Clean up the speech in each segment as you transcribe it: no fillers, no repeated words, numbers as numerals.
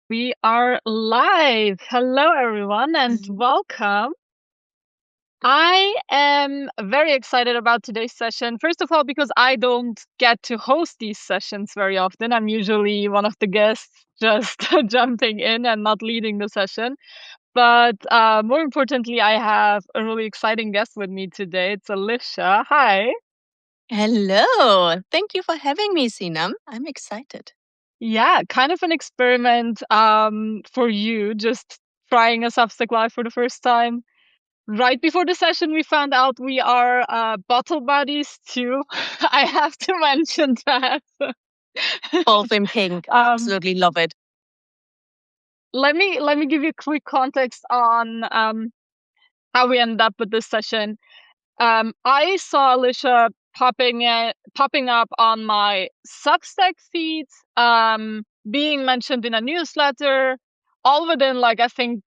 We are live. Hello, everyone, and welcome. I am very excited about today's session. First of all, because I don't get to host these sessions very often. I'm usually one of the guests just jumping in and not leading the session. But more importantly, I have a really exciting guest with me today. It's Alicia. Hi. Hello. Thank you for having me, Sinem. I'm excited. Yeah, kind of an experiment for you, just trying a Substack Live for the first time. Right before the session, we found out we are bottle buddies too. I have to mention that. Both in pink. um, Absolutely love it. let me give you a quick context on how we ended up with this session. I saw Alicia popping up on my Substack feed, being mentioned in a newsletter, all within like I think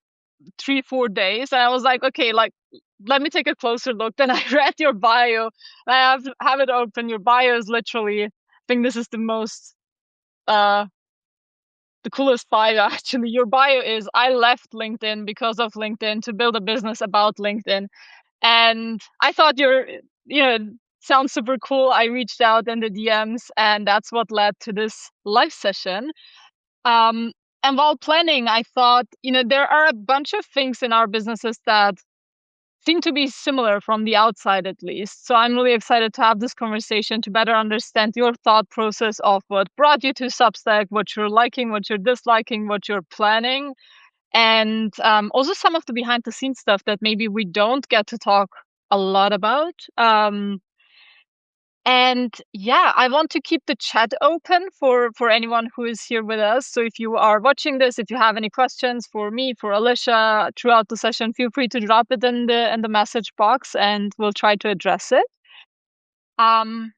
3-4 days, and I was like, okay, like let me take a closer look. Then I read your bio. I have it open. Your bio is literally, I think this is the most the coolest bio actually. Your bio is, I left LinkedIn because of LinkedIn to build a business about LinkedIn. And I thought sounds super cool. I reached out in the DMs, and that's what led to this live session. Um, and while planning, I thought, there are a bunch of things in our businesses that seem to be similar from the outside, at least. So I'm really excited to have this conversation to better understand your thought process of what brought you to Substack, what you're liking, what you're disliking, what you're planning, and also some of the behind the scenes stuff that maybe we don't get to talk a lot about. And yeah, I want to keep the chat open for anyone who is here with us. So if you are watching this, if you have any questions for me, for Alicia throughout the session, feel free to drop it in the message box, and we'll try to address it. Um,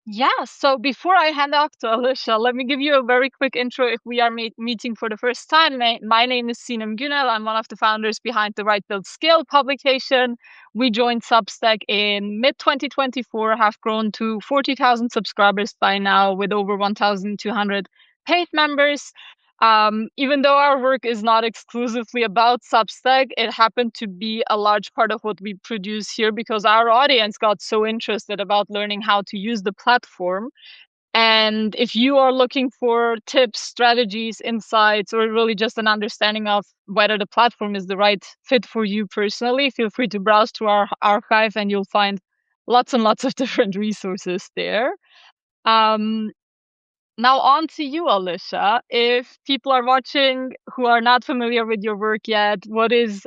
yeah, so before I hand off to Alicia, let me give you a very quick intro if we are meeting for the first time. My name is Sinem Günel. I'm one of the founders behind the Write Build Scale publication. We joined Substack in mid-2024, have grown to 40,000 subscribers by now with over 1,200 paid members. Even though our work is not exclusively about Substack, it happened to be a large part of what we produce here because our audience got so interested about learning how to use the platform. And if you are looking for tips, strategies, insights, or really just an understanding of whether the platform is the right fit for you personally, feel free to browse through our archive and you'll find lots and lots of different resources there. Now on to you, Alicia. If people are watching who are not familiar with your work yet, what is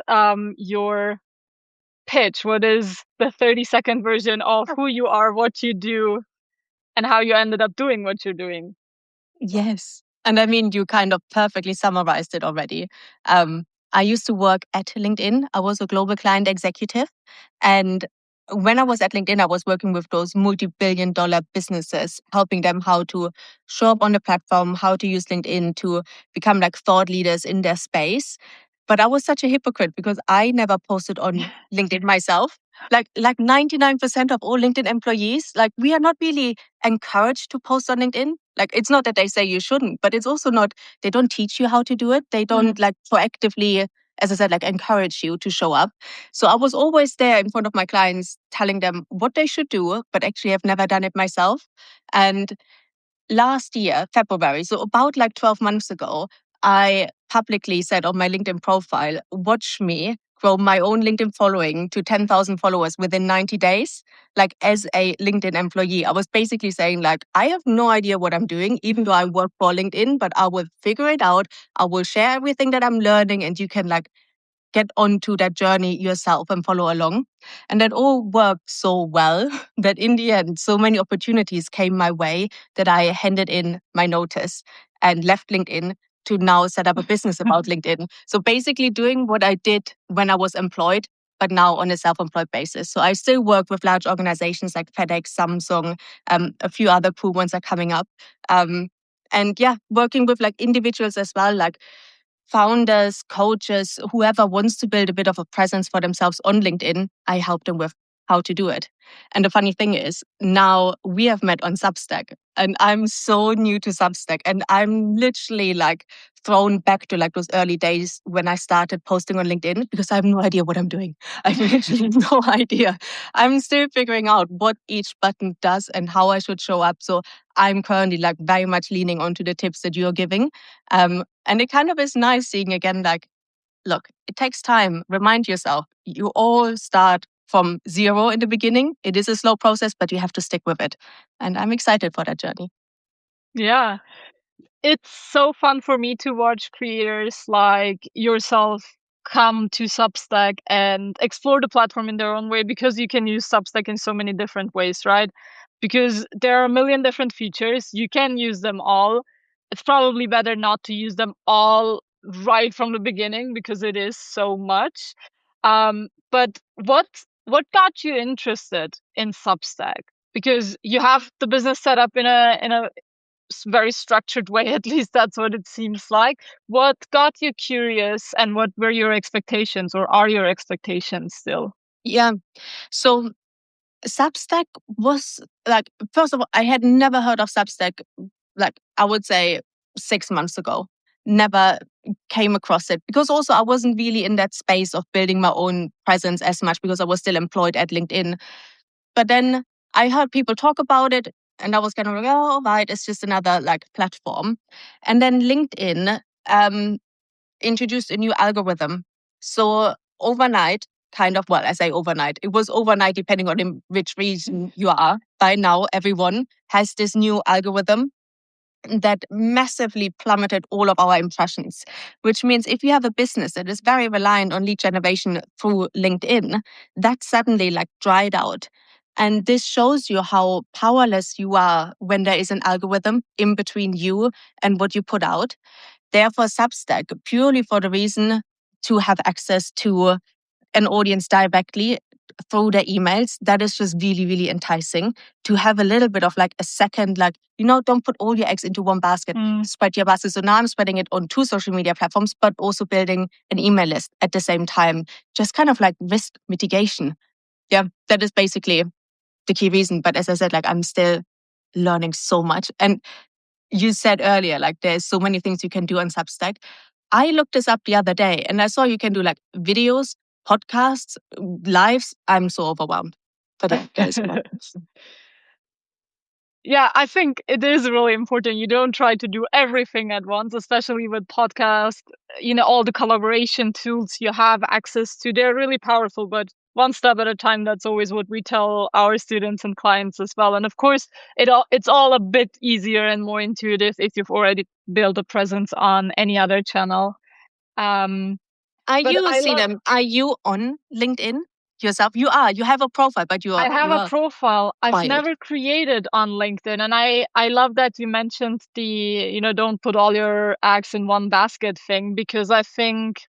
your pitch? What is the 30-second version of who you are, what you do, and how you ended up doing what you're doing? Yes. And I mean, you kind of perfectly summarized it already. I used to work at LinkedIn. I was a global client executive. And when I was at LinkedIn, I was working with those multi-billion-dollar businesses, helping them how to show up on the platform, how to use LinkedIn to become like thought leaders in their space. But I was such a hypocrite because I never posted on LinkedIn myself. Like 99% of all LinkedIn employees, like we are not really encouraged to post on LinkedIn. Like it's not that they say you shouldn't, but it's also not, they don't teach you how to do it. They don't like proactively, as I said, like encourage you to show up. So I was always there in front of my clients telling them what they should do, but actually I've never done it myself. And last year, February, so about like 12 months ago, I publicly said on my LinkedIn profile, watch me grow my own LinkedIn following to 10,000 followers within 90 days. Like as a LinkedIn employee, I was basically saying like, I have no idea what I'm doing, even though I work for LinkedIn, but I will figure it out. I will share everything that I'm learning and you can like get onto that journey yourself and follow along. And that all worked so well that in the end, so many opportunities came my way that I handed in my notice and left LinkedIn to now set up a business about LinkedIn. So basically doing what I did when I was employed, but now on a self-employed basis. So I still work with large organizations like FedEx, Samsung, a few other cool ones are coming up. And yeah, working with like individuals as well, like founders, coaches, whoever wants to build a bit of a presence for themselves on LinkedIn, I help them with how to do it. And the funny thing is, now we have met on Substack, and I'm so new to Substack, and I'm literally like thrown back to like those early days when I started posting on LinkedIn because I have no idea what I'm doing. I have literally no idea. I'm still figuring out what each button does and how I should show up. So I'm currently like very much leaning onto the tips that you're giving. And it kind of is nice seeing again, like, look, it takes time. Remind yourself, you all start from zero in the beginning. It is a slow process, but you have to stick with it. And I'm excited for that journey. Yeah. It's so fun for me to watch creators like yourself come to Substack and explore the platform in their own way, because you can use Substack in so many different ways, right? Because there are a million different features. You can use them all. It's probably better not to use them all right from the beginning because it is so much. But what got you interested in Substack? Because you have the business set up in a very structured way, at least that's what it seems like. What got you curious, and what were your expectations, or are your expectations still? Yeah. So Substack was like, first of all, I had never heard of Substack, like I would say 6 months ago. Never came across it because also I wasn't really in that space of building my own presence as much because I was still employed at LinkedIn. But then I heard people talk about it and I was kind of like, oh, right, it's just another like platform. And then LinkedIn introduced a new algorithm. So overnight, kind of, well, I say overnight, it was overnight depending on in which region you are. By now, everyone has this new algorithm that massively plummeted all of our impressions, which means if you have a business that is very reliant on lead generation through LinkedIn, that suddenly like dried out. And this shows you how powerless you are when there is an algorithm in between you and what you put out. Therefore, Substack, purely for the reason to have access to an audience directly through their emails, that is just really, really enticing to have a little bit of like a second, like, don't put all your eggs into one basket, spread your basket. So now I'm spreading it on 2 social media platforms, but also building an email list at the same time, just kind of like risk mitigation. Yeah, that is basically the key reason. But as I said, like I'm still learning so much. And you said earlier, like there's so many things you can do on Substack. I looked this up the other day and I saw you can do like videos, podcasts, lives. I'm so overwhelmed. But Yeah, I think it is really important. You don't try to do everything at once, especially with podcasts. All the collaboration tools you have access to, they're really powerful, but one step at a time. That's always what we tell our students and clients as well. And of course, it's all a bit easier and more intuitive if you've already built a presence on any other channel. Are But you, Sinem, are you on LinkedIn yourself? You are. You have a profile, but I have a are profile. I've quiet. never created on LinkedIn. And I love that you mentioned the, don't put all your eggs in one basket thing, because I think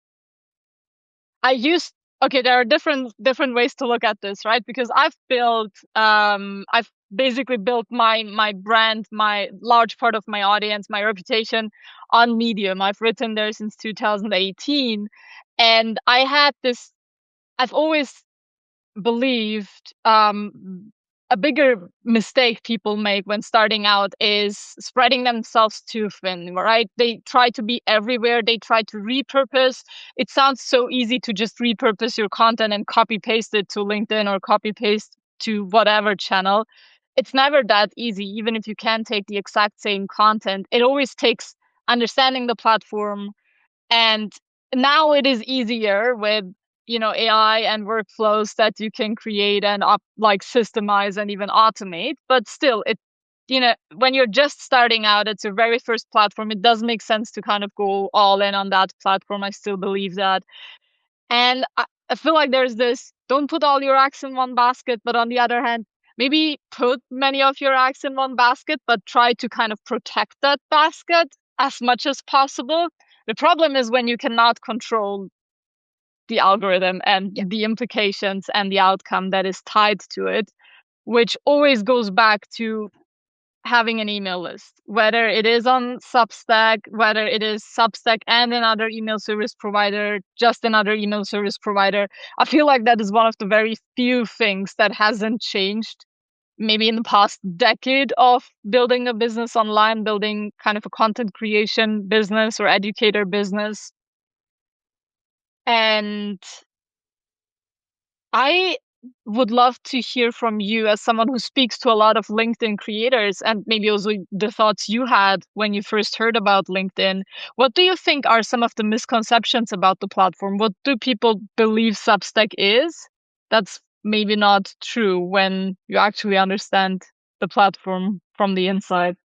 okay, there are different ways to look at this, right? Because I've basically built my brand, my large part of my audience, my reputation on Medium. I've written there since 2018. And I've always believed a bigger mistake people make when starting out is spreading themselves too thin, right? They try to be everywhere. They try to repurpose. It sounds so easy to just repurpose your content and copy paste it to LinkedIn or copy paste to whatever channel. It's never that easy. Even if you can take the exact same content, it always takes understanding the platform. And now it is easier with AI and workflows that you can create and systemize and even automate. But still, when you're just starting out, it's your very first platform. It does make sense to kind of go all in on that platform. I still believe that. And I feel like there's this, don't put all your eggs in one basket, but on the other hand, maybe put many of your eggs in one basket, but try to kind of protect that basket as much as possible. The problem is when you cannot control the algorithm and the implications and the outcome that is tied to it, which always goes back to having an email list, whether it is on Substack, whether it is Substack and another email service provider, just another email service provider. I feel like that is one of the very few things that hasn't changed maybe in the past decade of building a business online, building kind of a content creation business or educator business. And I would love to hear from you as someone who speaks to a lot of LinkedIn creators, and maybe also the thoughts you had when you first heard about LinkedIn. What do you think are some of the misconceptions about the platform? What do people believe Substack is that's maybe not true when you actually understand the platform from the inside?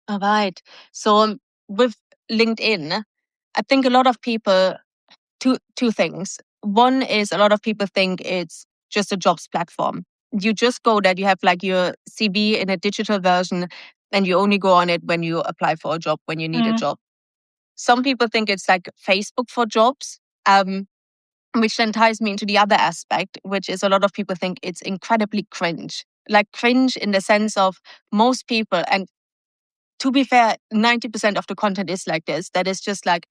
All right. So with LinkedIn, I think a lot of people, two things. One is a lot of people think it's just a jobs platform. You just go there, you have like your CV in a digital version, and you only go on it when you apply for a job, when you need a Mm, job. Some people think it's like Facebook for jobs, which then ties me into the other aspect, which is a lot of people think it's incredibly cringe. Like cringe in the sense of most people, and to be fair, 90% of the content is like this. That is just like,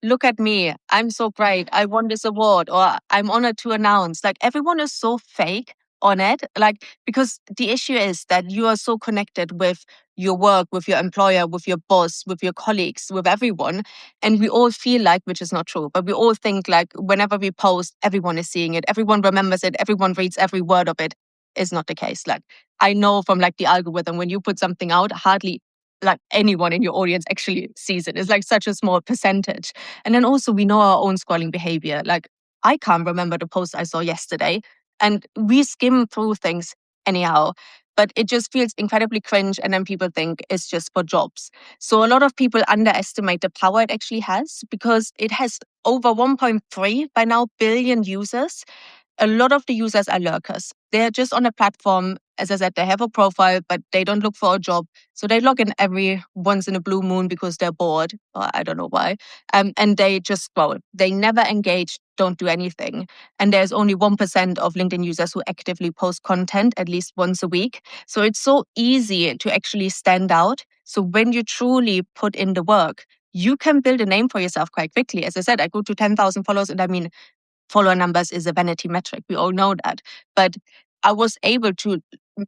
look at me, I'm so great, I won this award, or I'm honored to announce. Like everyone is so fake on it. Like, because the issue is that you are so connected with your work, with your employer, with your boss, with your colleagues, with everyone. And we all feel like, which is not true, but we all think like whenever we post, everyone is seeing it, everyone remembers it, everyone reads every word of it. Is not the case. Like I know from like the algorithm, when you put something out, hardly like anyone in your audience actually sees it. It's like such a small percentage. And then also we know our own scrolling behavior. Like I can't remember the post I saw yesterday, and we skim through things anyhow. But it just feels incredibly cringe, and then people think it's just for jobs. So a lot of people underestimate the power it actually has, because it has over 1.3 by now billion users. A lot of the users are lurkers. They're just on a platform. As I said, they have a profile, but they don't look for a job. So they log in every once in a blue moon because they're bored, or I don't know why. And they just scroll. They never engage, don't do anything. And there's only 1% of LinkedIn users who actively post content at least once a week. So it's so easy to actually stand out. So when you truly put in the work, you can build a name for yourself quite quickly. As I said, I grew to 10,000 followers, and I mean, follower numbers is a vanity metric. We all know that. But I was able to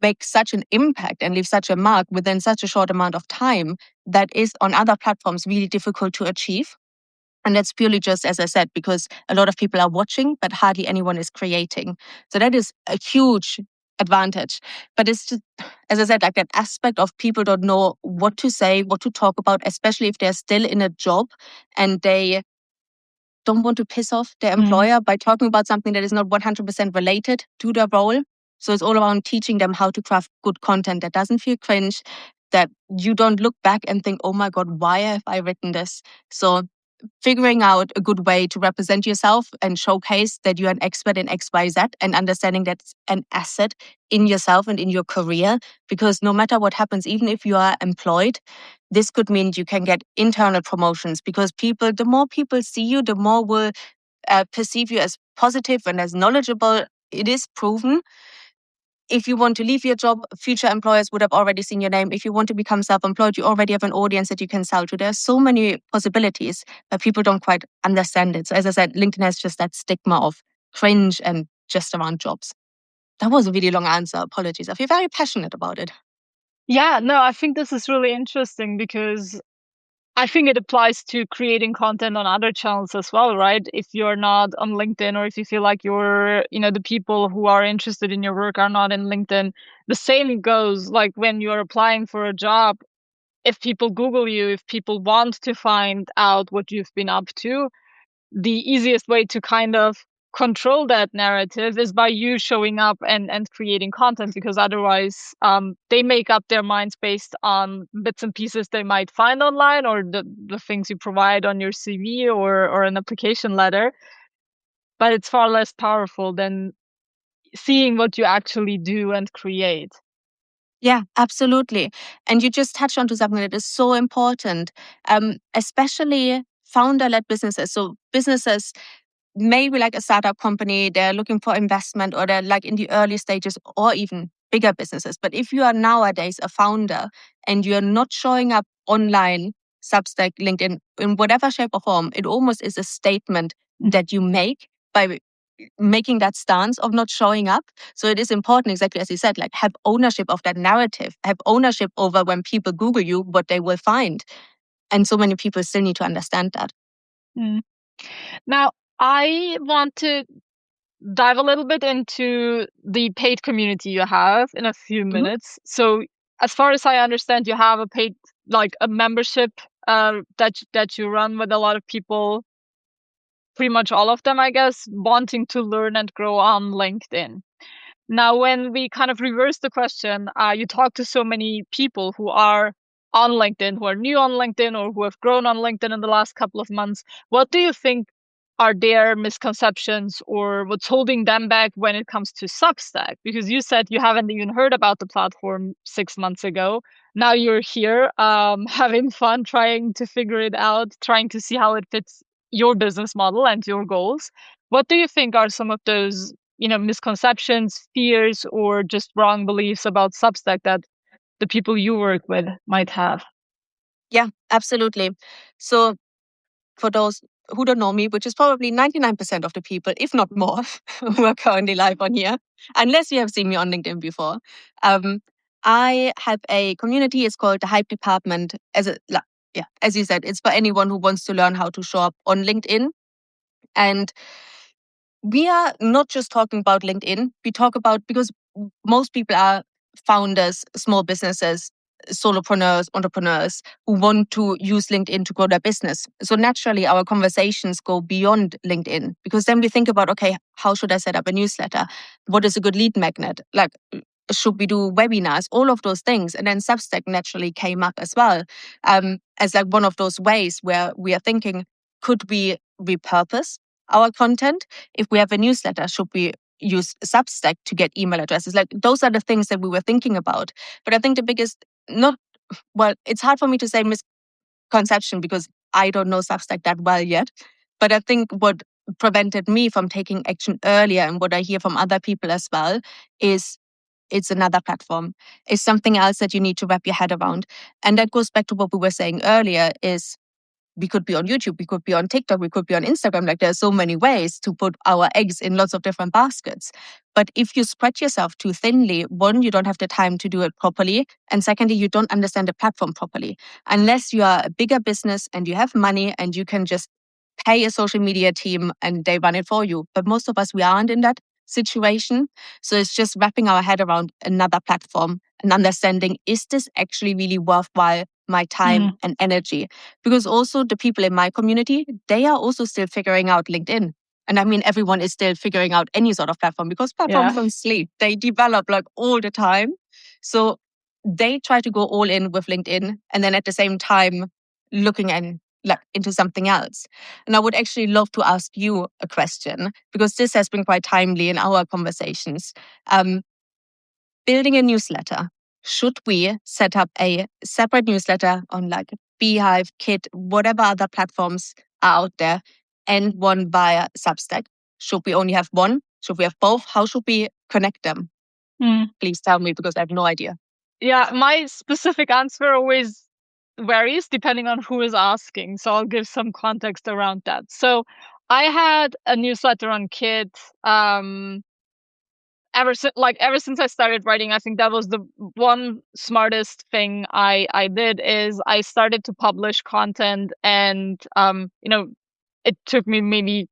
make such an impact and leave such a mark within such a short amount of time that is on other platforms really difficult to achieve. And that's purely just, as I said, because a lot of people are watching, but hardly anyone is creating. So that is a huge advantage. But it's just, as I said, like that aspect of people don't know what to say, what to talk about, especially if they're still in a job and they don't want to piss off their mm. employer by talking about something that is not 100% related to their role. So it's all around teaching them how to craft good content that doesn't feel cringe, that you don't look back and think, oh my God, why have I written this? So figuring out a good way to represent yourself and showcase that you're an expert in XYZ, and understanding that it's an asset in yourself and in your career. Because no matter what happens, even if you are employed, this could mean you can get internal promotions, because people, the more people see you, the more will perceive you as positive and as knowledgeable. It is proven. If you want to leave your job, future employers would have already seen your name. If you want to become self-employed, you already have an audience that you can sell to. There's so many possibilities, but people don't quite understand it. So as I said, LinkedIn has just that stigma of cringe and just around jobs. That was a really long answer. Apologies. I feel very passionate about it. Yeah, no, I think this is really interesting because I think it applies to creating content on other channels as well, right? If you're not on LinkedIn, or if you feel like the people who are interested in your work are not in LinkedIn, the same goes like when you're applying for a job. If people Google you, if people want to find out what you've been up to, the easiest way to kind of control that narrative is by you showing up and creating content, because otherwise they make up their minds based on bits and pieces they might find online, or the things you provide on your CV or an application letter. But it's far less powerful than seeing what you actually do and create. Yeah, absolutely. And you just touched on to something that is so important, especially founder-led businesses. So businesses, maybe like a startup company, they're looking for investment, or they're like in the early stages, or even bigger businesses. But if you are nowadays a founder and you're not showing up online, Substack, LinkedIn, in whatever shape or form, it almost is a statement that you make by making that stance of not showing up. So it is important, exactly as you said, like have ownership of that narrative, have ownership over when people Google you, what they will find. And so many people still need to understand that. Now, I want to dive a little bit into the paid community you have in a few minutes. So as far as I understand, you have a paid, like a membership that you run with a lot of people, pretty much all of them, I guess, wanting to learn and grow on LinkedIn. Now, when we kind of reverse the question, you talk to so many people who are on LinkedIn, who are new on LinkedIn, or who have grown on LinkedIn in the last couple of months. What do you think are their misconceptions or what's holding them back when it comes to Substack? Because you said you haven't even heard about the platform 6 months ago. Now you're here, having fun, trying to figure it out, trying to see how it fits your business model and your goals. What do you think are some of those misconceptions, fears, or just wrong beliefs about Substack that the people you work with might have? Yeah, absolutely. So for those who don't know me, which is probably 99% of the people, if not more, who are currently live on here, unless you have seen me on LinkedIn before, I have a community. It's called the Hype Department. As you said, it's for anyone who wants to learn how to show up on LinkedIn. And we are not just talking about LinkedIn. We talk about, because most people are founders, small businesses, solopreneurs, entrepreneurs who want to use LinkedIn to grow their business. So naturally, our conversations go beyond LinkedIn, because then we think about, okay, how should I set up a newsletter? What is a good lead magnet? Like, should we do webinars? All of those things. And then Substack naturally came up as well, as like one of those ways where we are thinking, could we repurpose our content? If we have a newsletter, should we use Substack to get email addresses? Like, those are the things that we were thinking about. But I think the biggest, it's hard for me to say misconception because I don't know Substack that well yet. But I think what prevented me from taking action earlier, and what I hear from other people as well, is it's another platform. It's something else that you need to wrap your head around. And that goes back to what we were saying earlier, is we could be on YouTube, we could be on TikTok, we could be on Instagram. Like, there's so many ways to put our eggs in lots of different baskets. But if you spread yourself too thinly, one, you don't have the time to do it properly. And secondly, you don't understand the platform properly. Unless you are a bigger business and you have money and you can just pay a social media team and they run it for you. But most of us, we aren't in that situation. So it's just wrapping our head around another platform and understanding, is this actually really worthwhile my time and energy? Because also the people in my community, they are also still figuring out LinkedIn. And I mean, everyone is still figuring out any sort of platform, because platforms don't sleep. They develop like all the time. So they try to go all in with LinkedIn, and then at the same time looking into something else. And I would actually love to ask you a question, because this has been quite timely in our conversations. Building a newsletter. Should we set up a separate newsletter on like Beehive, Kit, whatever other platforms are out there, and one via Substack? Should we only have one? Should we have both? How should we connect them? Please tell me, because I have no idea. Yeah, my specific answer always varies depending on who is asking. So I'll give some context around that. So I had a newsletter on Kit ever since I started writing. I think that was the one smartest thing I did, is I started to publish content, and it took me maybe,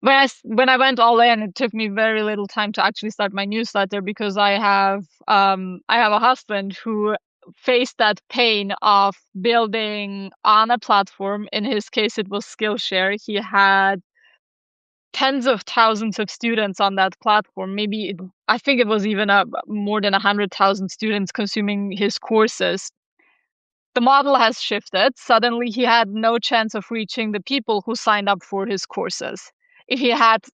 when I went all in, it took me very little time to actually start my newsletter, because I have a husband who faced that pain of building on a platform. In his case, it was Skillshare. He had tens of thousands of students on that platform. I think it was even more than 100,000 students consuming his courses. The model has shifted. Suddenly, he had no chance of reaching the people who signed up for his courses. If he had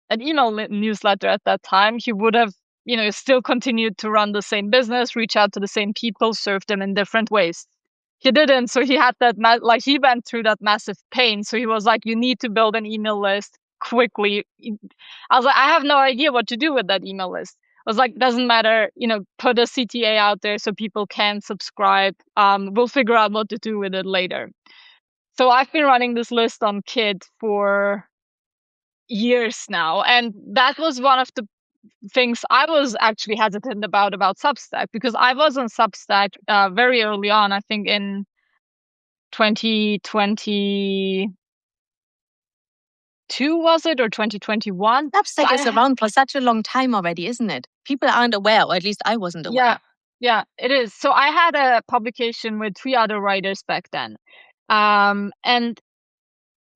an email newsletter at that time, he would have, still continued to run the same business, reach out to the same people, serve them in different ways. He didn't. So he had that, he went through that massive pain. So he was like, you need to build an email list quickly. I was like, I have no idea what to do with that email list. was like, doesn't matter, put a CTA out there so people can subscribe. We'll figure out what to do with it later. So I've been running this list on Kid for years now. And that was one of the things I was actually hesitant about Substack, because I was on Substack very early on, I think in 2022, was it, or 2021? Substack is around for such a long time already, isn't it? People aren't aware, or at least I wasn't aware. Yeah, it is. So I had a publication with 3 other writers back then. And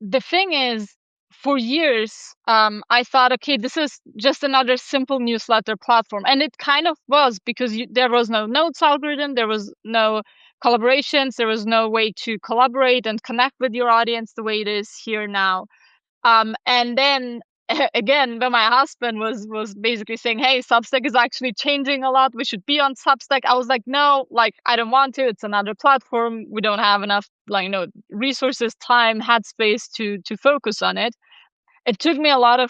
the thing is, for years, I thought, okay, this is just another simple newsletter platform. And it kind of was, because there was no notes algorithm, there was no collaborations, there was no way to collaborate and connect with your audience the way it is here now. And then again, when my husband was basically saying, hey, Substack is actually changing a lot, we should be on Substack, I was like, no, like, I don't want to. It's another platform. We don't have enough, like, resources, time, headspace to focus on it. It took me a lot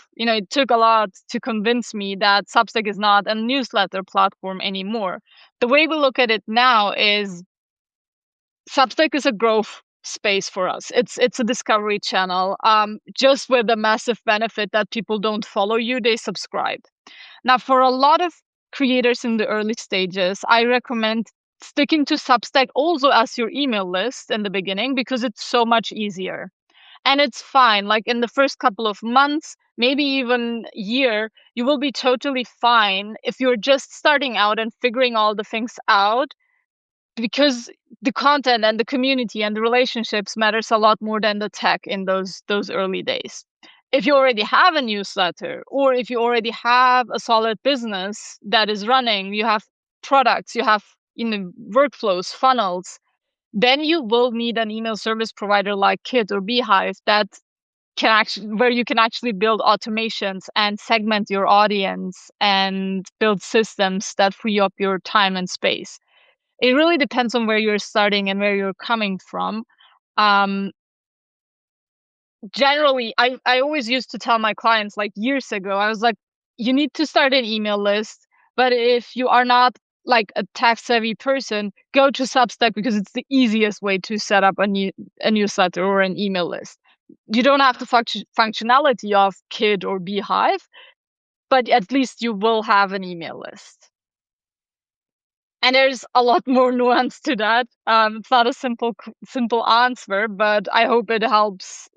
to convince me that Substack is not a newsletter platform anymore. The way we look at it now is Substack is a growth space for us. It's a discovery channel, just with the massive benefit that people don't follow you, they subscribe. Now, for a lot of creators in the early stages, I recommend sticking to Substack also as your email list in the beginning, because it's so much easier. And it's fine. Like, in the first couple of months, maybe even year, you will be totally fine if you're just starting out and figuring all the things out, because the content and the community and the relationships matters a lot more than the tech in those early days. If you already have a newsletter, or if you already have a solid business that is running, you have products, you have workflows, funnels, then you will need an email service provider like Kit or Beehive where you can actually build automations and segment your audience and build systems that free up your time and space. It really depends on where you're starting and where you're coming from. Generally, I always used to tell my clients, like, years ago, I was like, you need to start an email list, but if you are not like a tech savvy person, go to Substack, because it's the easiest way to set up a newsletter or an email list. You don't have the functionality of Kid or Beehive, but at least you will have an email list. And there's a lot more nuance to that. It's not a simple answer, but I hope it helps,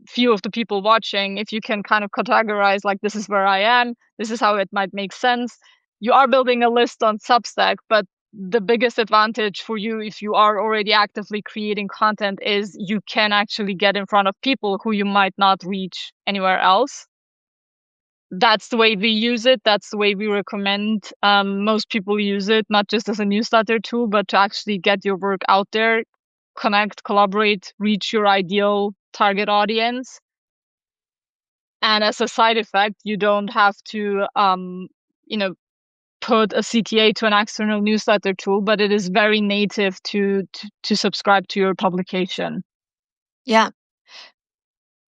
few of the people watching. If you can kind of categorize, like, this is where I am, this is how it might make sense. You are building a list on Substack, but the biggest advantage for you, if you are already actively creating content, is you can actually get in front of people who you might not reach anywhere else. That's the way we use it. That's the way we recommend most people use it, not just as a newsletter tool, but to actually get your work out there, connect, collaborate, reach your ideal target audience. And as a side effect, you don't have to, put a CTA to an external newsletter tool, but it is very native to subscribe to your publication. Yeah.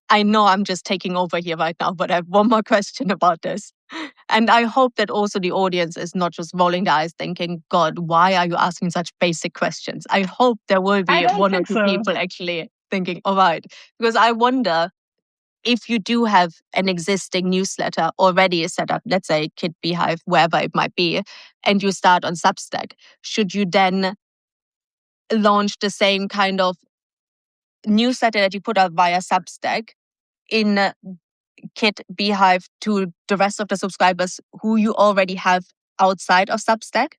I know I'm just taking over here right now, but I have one more question about this. And I hope that also the audience is not just rolling their eyes thinking, God, why are you asking such basic questions? I hope there will be one or two people actually thinking, all right, because I wonder if you do have an existing newsletter already set up, let's say Kit, Beehive, wherever it might be, and you start on Substack, should you then launch the same kind of newsletter that you put out via Substack in Kit, Beehive to the rest of the subscribers who you already have outside of Substack?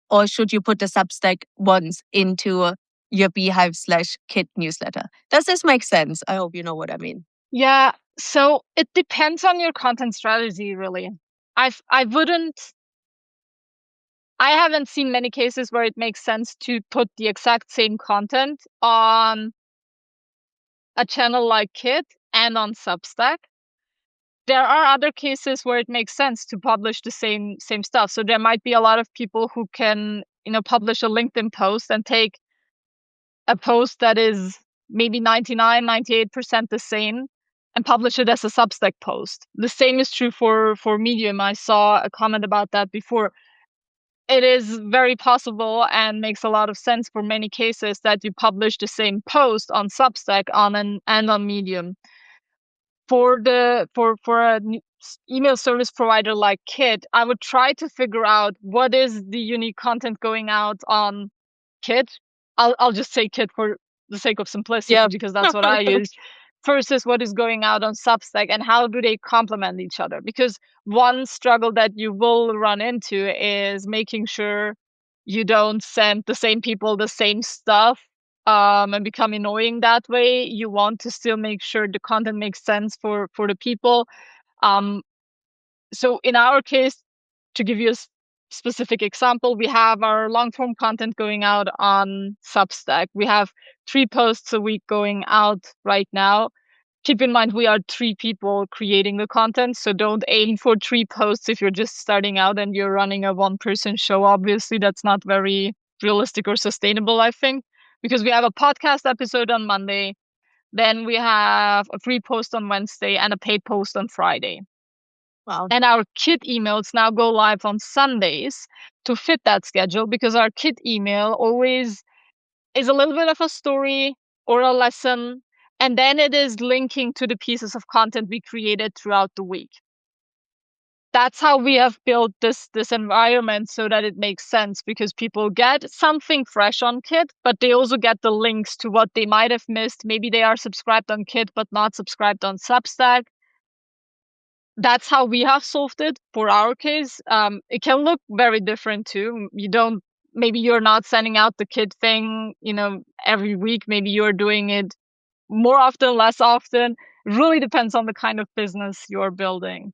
Or should you put the Substack ones into your Beehive/Kit newsletter? Does this make sense? I hope you know what I mean. Yeah, so it depends on your content strategy, really. I haven't seen many cases where it makes sense to put the exact same content on a channel like Kit and on Substack. There are other cases where it makes sense to publish the same stuff. So there might be a lot of people who can, publish a LinkedIn post and take a post that is maybe 99, 98% the same, and publish it as a Substack post. The same is true for Medium. I saw a comment about that before. It is very possible and makes a lot of sense for many cases that you publish the same post on Substack and on Medium. For an email service provider like Kit, I would try to figure out what is the unique content going out on Kit. I'll just say Kit for the sake of simplicity, because that's what I use, versus what is going out on Substack, and how do they complement each other. Because one struggle that you will run into is making sure you don't send the same people the same stuff, and become annoying that way. You want to still make sure the content makes sense for the people. So in our case, to give you a specific example, we have our long-form content going out on Substack. We have 3 posts a week going out right now. Keep in mind, we are 3 people creating the content, so don't aim for 3 posts if you're just starting out and you're running a one-person show. Obviously, that's not very realistic or sustainable, I think, because we have a podcast episode on Monday, then we have a free post on Wednesday and a paid post on Friday. Wow. And our Kit emails now go live on Sundays to fit that schedule, because our Kit email always is a little bit of a story or a lesson, and then it is linking to the pieces of content we created throughout the week. That's how we have built this environment, so that it makes sense, because people get something fresh on Kit, but they also get the links to what they might have missed. Maybe they are subscribed on Kit but not subscribed on Substack. That's how we have solved it for our case. It can look very different too. Maybe you're not sending out the Kit thing, every week. Maybe you're doing it more often, less often. It really depends on the kind of business you're building.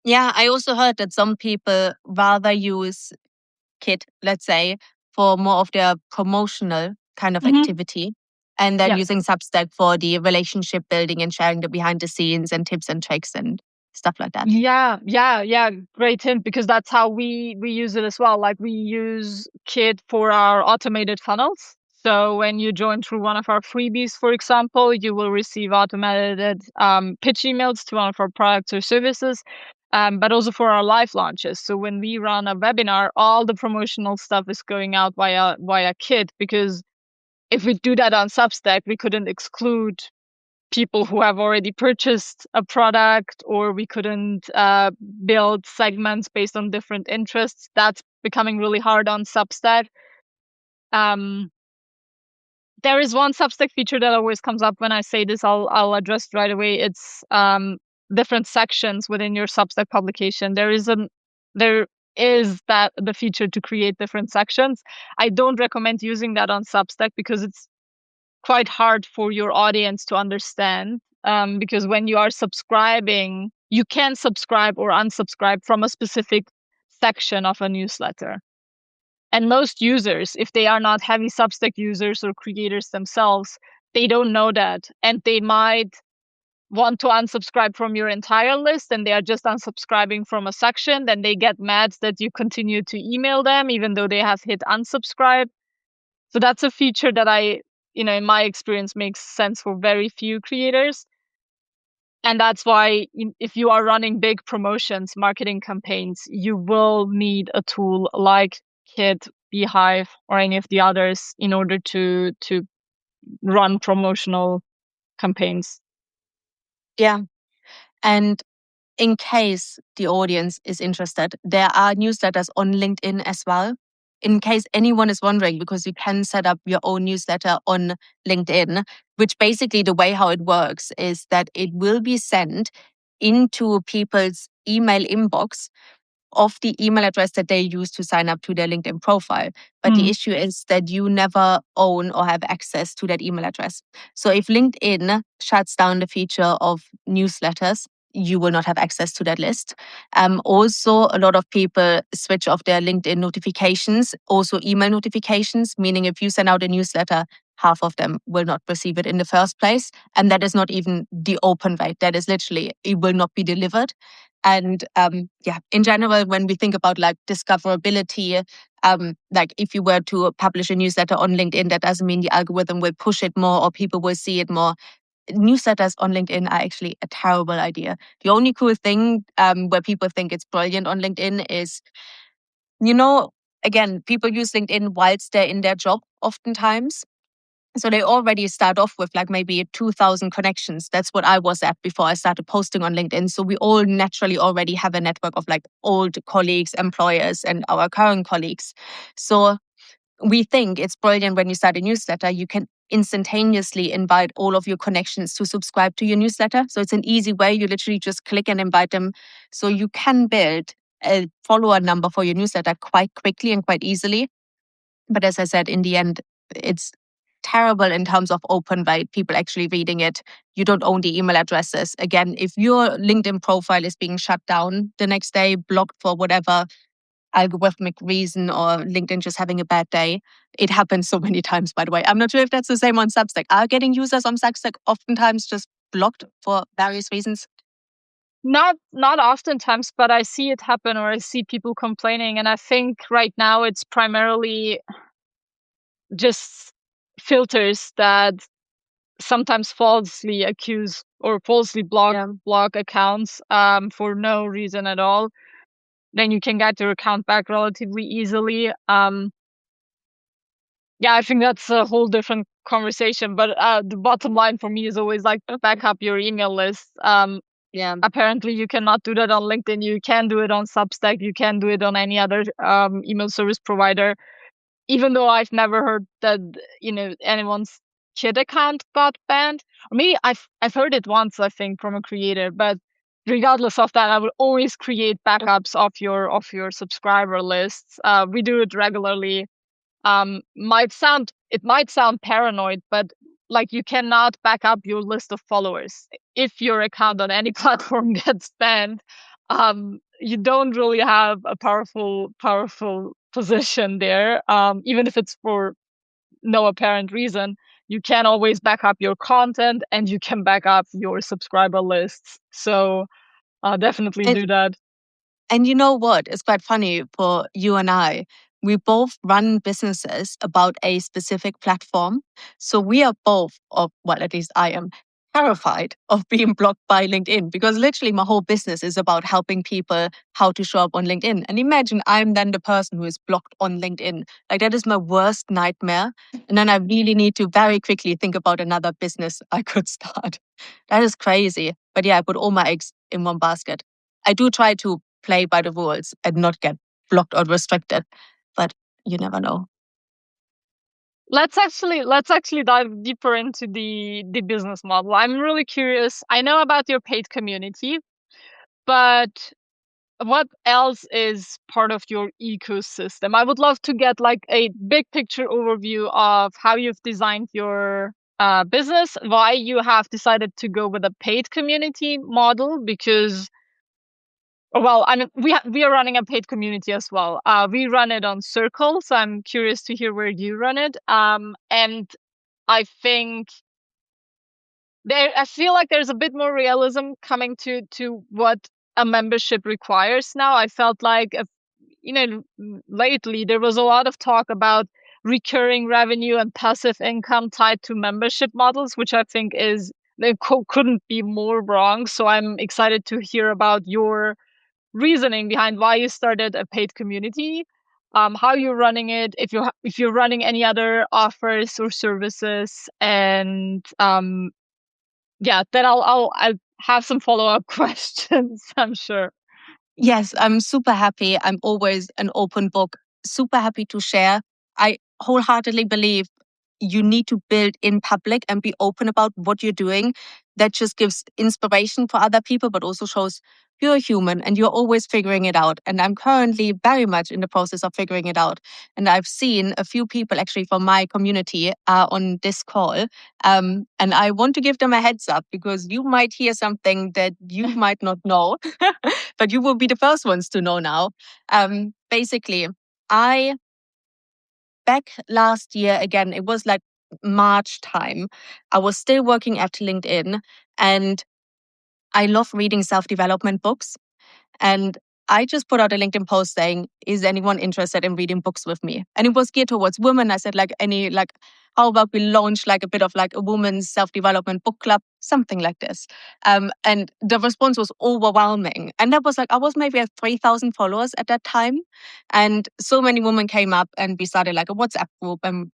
Yeah, I also heard that some people rather use Kit, let's say, for more of their promotional kind of activity, and then using Substack for the relationship building and sharing the behind the scenes and tips and tricks and stuff like that. Yeah. Great hint, because that's how we use it as well. Like, we use Kit for our automated funnels. So when you join through one of our freebies, for example, you will receive automated pitch emails to one of our products or services, but also for our live launches. So when we run a webinar, all the promotional stuff is going out via Kit, because if we do that on Substack, we couldn't exclude people who have already purchased a product, or we couldn't build segments based on different interests. That's becoming really hard on Substack. There is one Substack feature that always comes up when I say this. I'll address right away. It's different sections within your Substack publication. There is that the feature to create different sections. I don't recommend using that on Substack, because it's quite hard for your audience to understand, because when you are subscribing, you can subscribe or unsubscribe from a specific section of a newsletter. And most users, if they are not heavy Substack users or creators themselves, they don't know that. And they might want to unsubscribe from your entire list, and they are just unsubscribing from a section. Then they get mad that you continue to email them, even though they have hit unsubscribe. So that's a feature that in my experience, makes sense for very few creators. And that's why if you are running big promotions, marketing campaigns, you will need a tool like Kit, Beehive, or any of the others in order to run promotional campaigns. Yeah. And in case the audience is interested, there are newsletters on LinkedIn as well. In case anyone is wondering, because you can set up your own newsletter on LinkedIn, which basically the way how it works is that it will be sent into people's email inbox of the email address that they use to sign up to their LinkedIn profile. But the issue is that you never own or have access to that email address. So if LinkedIn shuts down the feature of newsletters, you will not have access to that list. Also, a lot of people switch off their LinkedIn notifications, also email notifications, meaning if you send out a newsletter, half of them will not receive it in the first place. And that is not even the open rate. That is literally, it will not be delivered. And in general, when we think about like discoverability, like if you were to publish a newsletter on LinkedIn, that doesn't mean the algorithm will push it more or people will see it more. newsletters on LinkedIn are actually a terrible idea. The only cool thing where people think it's brilliant on LinkedIn is, again, people use LinkedIn whilst they're in their job oftentimes. So they already start off with like maybe 2,000 connections. That's what I was at before I started posting on LinkedIn. So we all naturally already have a network of like old colleagues, employers, and our current colleagues. So we think it's brilliant when you start a newsletter, you can instantaneously invite all of your connections to subscribe to your newsletter. So it's an easy way. You literally just click and invite them. So you can build a follower number for your newsletter quite quickly and quite easily. But as I said, in the end, it's terrible in terms of open rate, people actually reading it. You don't own the email addresses. Again, if your LinkedIn profile is being shut down the next day, blocked for whatever algorithmic reason, or LinkedIn just having a bad day, it happens so many times, by the way. I'm not sure if that's the same on Substack. Are getting users on Substack oftentimes just blocked for various reasons? Not oftentimes, but I see it happen, or I see people complaining. And I think right now it's primarily just filters that sometimes falsely accuse or falsely block accounts for no reason at all. Then you can get your account back relatively easily. Yeah, I think that's a whole different conversation. But the bottom line for me is always like back up your email list. Apparently you cannot do that on LinkedIn. You can do it on Substack. You can do it on any other email service provider. Even though I've never heard that anyone's kid account got banned, or maybe I've heard it once, I think, from a creator. But regardless of that, I will always create backups of your subscriber lists. We do it regularly. It might sound paranoid, but like, you cannot back up your list of followers. If your account on any platform gets banned, you don't really have a powerful position there. Even if it's for no apparent reason, you can always back up your content, and you can back up your subscriber lists. So definitely do that. And you know what? It's quite funny for you and I. We both run businesses about a specific platform. So we are both, or well, at least I am, terrified of being blocked by LinkedIn, because literally my whole business is about helping people how to show up on LinkedIn. And imagine I'm then the person who is blocked on LinkedIn. Like, that is my worst nightmare. And then I really need to very quickly think about another business I could start. That is crazy. But yeah, I put all my eggs in one basket. I do try to play by the rules and not get blocked or restricted, but you never know. Let's actually dive deeper into the business model. I'm really curious. I know about your paid community, but what else is part of your ecosystem? I would love to get like a big picture overview of how you've designed your business, why you have decided to go with a paid community model, because, well, I mean, we are running a paid community as well. We run it on Circle, so I'm curious to hear where you run it. And I think I feel like there's a bit more realism coming to what a membership requires now. I felt like, lately there was a lot of talk about recurring revenue and passive income tied to membership models, which I think couldn't be more wrong. So I'm excited to hear about your reasoning behind why you started a paid community, how you're running it, if you're running any other offers or services, and then I'll have some follow-up questions, I'm sure. Yes, I'm super happy. I'm always an open book, super happy to share. I wholeheartedly believe you need to build in public and be open about what you're doing. That just gives inspiration for other people, but also shows you're human and you're always figuring it out. And I'm currently very much in the process of figuring it out. And I've seen a few people actually from my community on this call. And I want to give them a heads up, because you might hear something that you might not know, but you will be the first ones to know now. Basically, back last year, again, it was like March time, I was still working at LinkedIn, and I love reading self-development books. And I just put out a LinkedIn post saying, is anyone interested in reading books with me? And it was geared towards women. I said, how about we launch like a bit of like a women's self-development book club, something like this. And the response was overwhelming. And that was like, I was maybe at 3,000 followers at that time. And so many women came up and we started like a WhatsApp group and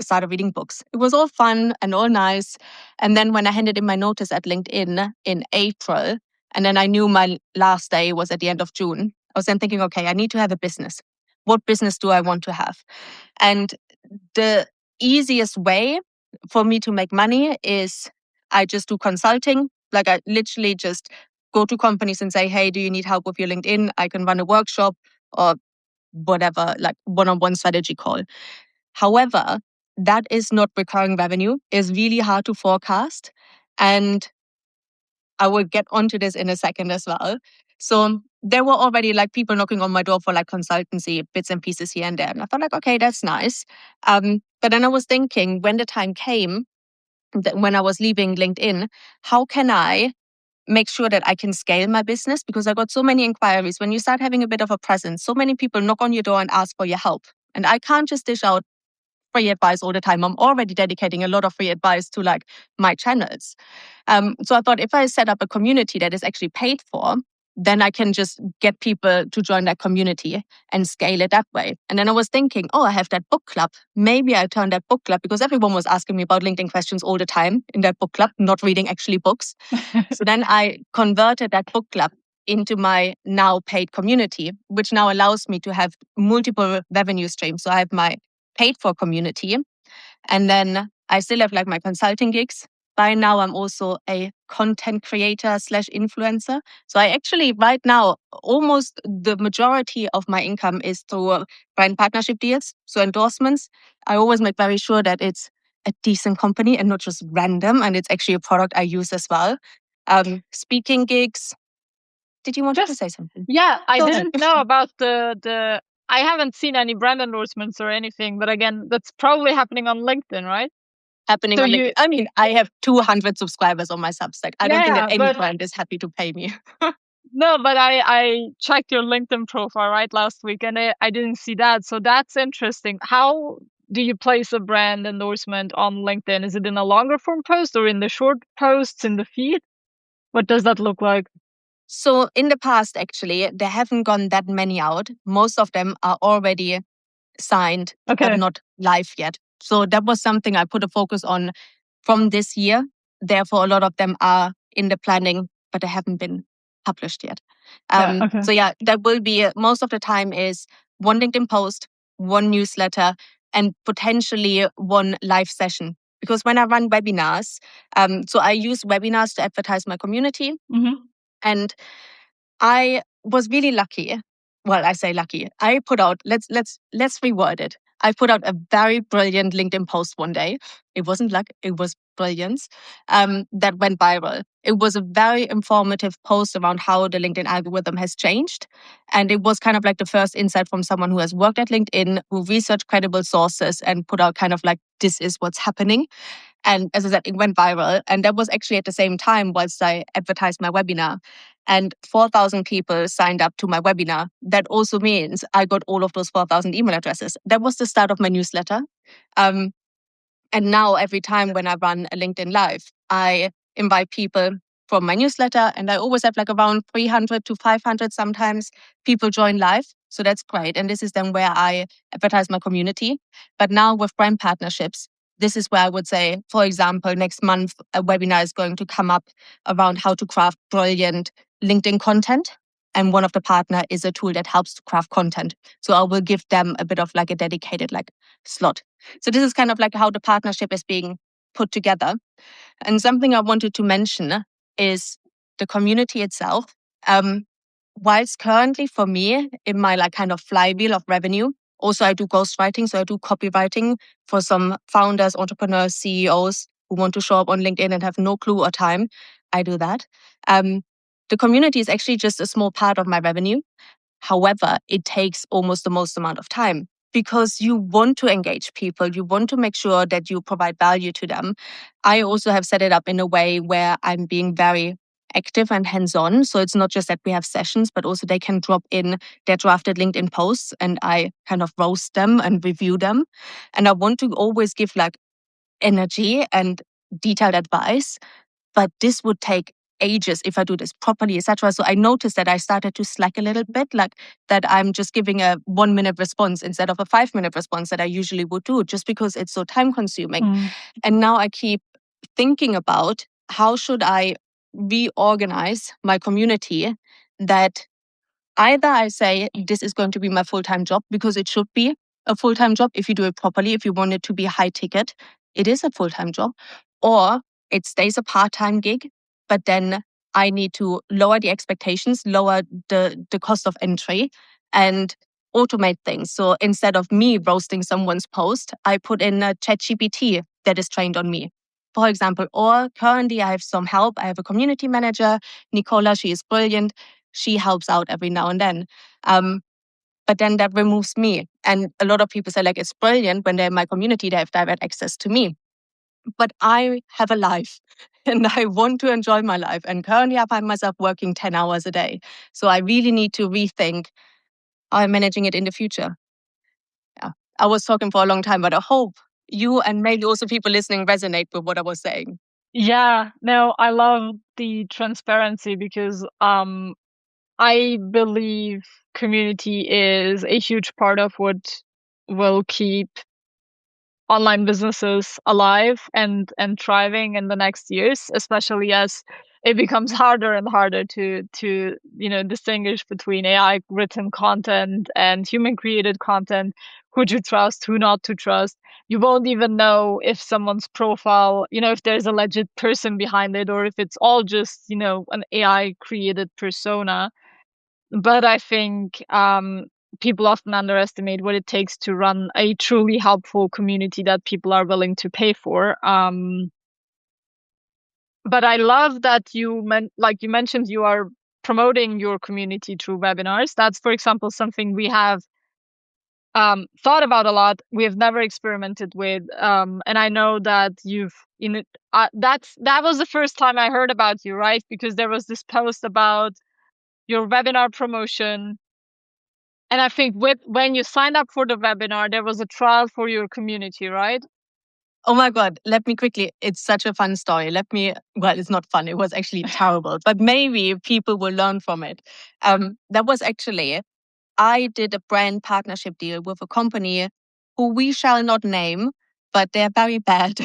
started reading books. It was all fun and all nice. And then when I handed in my notice at LinkedIn in April, and then I knew my last day was at the end of June, I was then thinking, okay, I need to have a business. What business do I want to have? And the easiest way for me to make money is I just do consulting. Like I literally just go to companies and say, hey, do you need help with your LinkedIn? I can run a workshop or whatever, like one-on-one strategy call. However, that is not recurring revenue. It's really hard to forecast. And I will get onto this in a second as well. So there were already like people knocking on my door for like consultancy bits and pieces here and there. And I thought like, okay, that's nice. But then I was thinking when the time came, that when I was leaving LinkedIn, how can I make sure that I can scale my business? Because I got so many inquiries. When you start having a bit of a presence, so many people knock on your door and ask for your help. And I can't just dish out free advice all the time. I'm already dedicating a lot of free advice to like my channels. So I thought if I set up a community that is actually paid for, then I can just get people to join that community and scale it that way. And then I was thinking, oh, I have that book club. Maybe I turn that book club, because everyone was asking me about LinkedIn questions all the time in that book club, not reading actually books. So then I converted that book club into my now paid community, which now allows me to have multiple revenue streams. So I have my paid for community, and then I still have like my consulting gigs. By now, I'm also a content creator / influencer. So I actually right now, almost the majority of my income is through brand partnership deals. So endorsements. I always make very sure that it's a decent company and not just random. And it's actually a product I use as well. Speaking gigs. Did you want to say something? Yeah, I didn't know about the. I haven't seen any brand endorsements or anything, but again, that's probably happening on LinkedIn, right? Happening So on LinkedIn. I mean, I have 200 subscribers on my Substack. I don't think that any brand is happy to pay me. No, but I checked your LinkedIn profile right last week and I didn't see that. So that's interesting. How do you place a brand endorsement on LinkedIn? Is it in a longer form post or in the short posts in the feed? What does that look like? So in the past, actually, there haven't gone that many out. Most of them are already signed, but not live yet. So that was something I put a focus on from this year. Therefore, a lot of them are in the planning, but they haven't been published yet. So yeah, that will be most of the time is one LinkedIn post, one newsletter, and potentially one live session. Because when I run webinars, so I use webinars to advertise my community. And I was really lucky. Well, I say lucky. I put out, let's reword it. I put out a very brilliant LinkedIn post one day. It wasn't luck, it was brilliance, that went viral. It was a very informative post around how the LinkedIn algorithm has changed. And it was kind of like the first insight from someone who has worked at LinkedIn, who researched credible sources and put out kind of like, this is what's happening. And as I said, it went viral. And that was actually at the same time whilst I advertised my webinar. And 4,000 people signed up to my webinar. That also means I got all of those 4,000 email addresses. That was the start of my newsletter. And now every time when I run a LinkedIn Live, I invite people from my newsletter, and I always have like around 300 to 500 sometimes people join live. So that's great. And this is then where I advertise my community. But now with brand partnerships, this is where I would say, for example, next month, a webinar is going to come up around how to craft brilliant LinkedIn content. And one of the partner is a tool that helps to craft content. So I will give them a bit of like a dedicated like slot. So this is kind of like how the partnership is being put together. And something I wanted to mention is the community itself. Whilst currently for me in my like kind of flywheel of revenue, also I do ghostwriting. So I do copywriting for some founders, entrepreneurs, CEOs who want to show up on LinkedIn and have no clue or time. I do that. The community is actually just a small part of my revenue. However, it takes almost the most amount of time because you want to engage people. You want to make sure that you provide value to them. I also have set it up in a way where I'm being very active and hands-on. So it's not just that we have sessions, but also they can drop in their drafted LinkedIn posts and I kind of roast them and review them. And I want to always give like energy and detailed advice, but this would take ages if I do this properly, etc. So I noticed that I started to slack a little bit, like that I'm just giving a 1 minute response instead of a 5 minute response that I usually would do, just because it's so time consuming. And now I keep thinking about how should I reorganize my community, that either I say this is going to be my full-time job, because it should be a full-time job if you do it properly. If you want it to be high ticket, it is a full-time job, or it stays a part-time gig, but then I need to lower the expectations, lower the cost of entry, and automate things. So instead of me roasting someone's post, I put in a ChatGPT that is trained on me, for example. Or currently I have some help. I have a community manager, Nicola. She is brilliant. She helps out every now and then. But then that removes me. And a lot of people say, like, it's brilliant when they're in my community, they have direct access to me. But I have a life and I want to enjoy my life. And currently I find myself working 10 hours a day. So I really need to rethink how I'm managing it in the future. Yeah. I was talking for a long time, but I hope you and maybe also people listening resonate with what I was saying. Yeah, no, I love the transparency because I believe community is a huge part of what will keep online businesses alive and thriving in the next years, especially as it becomes harder and harder to distinguish between AI written content and human created content, who to trust, who not to trust. You won't even know if someone's profile, if there's a legit person behind it, or if it's all just an AI created persona. But I think people often underestimate what it takes to run a truly helpful community that people are willing to pay for. But I love that you mentioned you are promoting your community through webinars. That's, for example, something we have thought about a lot. We have never experimented with, and I know that that was the first time I heard about you, right? Because there was this post about your webinar promotion. And I think when you signed up for the webinar, there was a trial for your community, right? Oh my God, let me quickly, it's such a fun story. Well, it's not fun. It was actually terrible, but maybe people will learn from it. That was actually, I did a brand partnership deal with a company who we shall not name, but they're very bad.